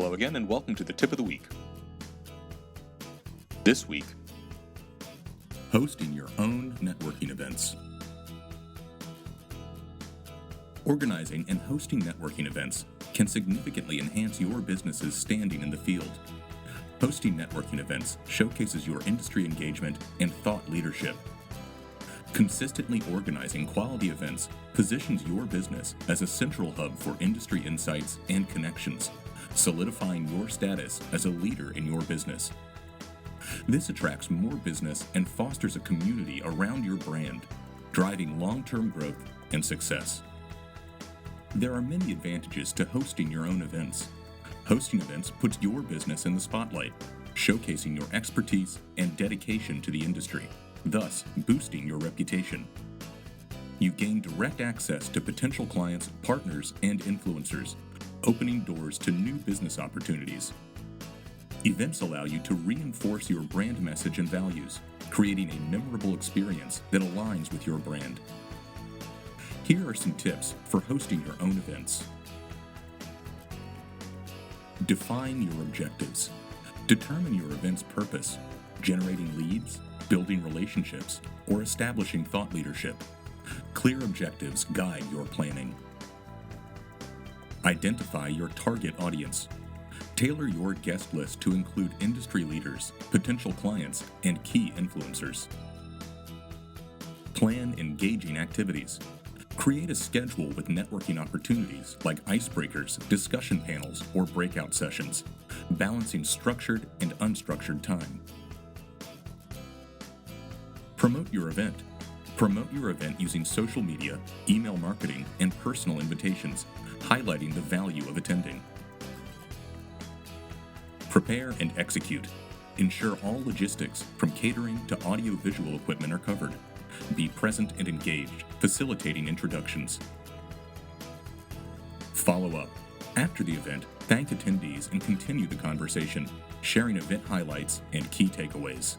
Hello again, and welcome to the Tip of the Week. This week, hosting your own networking events. Organizing and hosting networking events can significantly enhance your business's standing in the field. Hosting networking events showcases your industry engagement and thought leadership. Consistently organizing quality events positions your business as a central hub for industry insights and connections, solidifying your status as a leader in your business. This attracts more business and fosters a community around your brand, driving long-term growth and success. There are many advantages to hosting your own events. Hosting events puts your business in the spotlight, showcasing your expertise and dedication to the industry, thus boosting your reputation. You gain direct access to potential clients, partners, and influencers, opening doors to new business opportunities. Events allow you to reinforce your brand message and values, creating a memorable experience that aligns with your brand. Here are some tips for hosting your own events. Define your objectives. Determine your event's purpose, generating leads, building relationships, or establishing thought leadership. Clear objectives guide your planning. Identify your target audience. Tailor your guest list to include industry leaders, potential clients, and key influencers. Plan engaging activities. Create a schedule with networking opportunities like icebreakers, discussion panels, or breakout sessions, balancing structured and unstructured time. Promote your event. Promote your event using social media, email marketing, and personal invitations, highlighting the value of attending. Prepare and execute. Ensure all logistics, from catering to audio-visual equipment, are covered. Be present and engaged, facilitating introductions. Follow up. After the event, thank attendees and continue the conversation, sharing event highlights and key takeaways.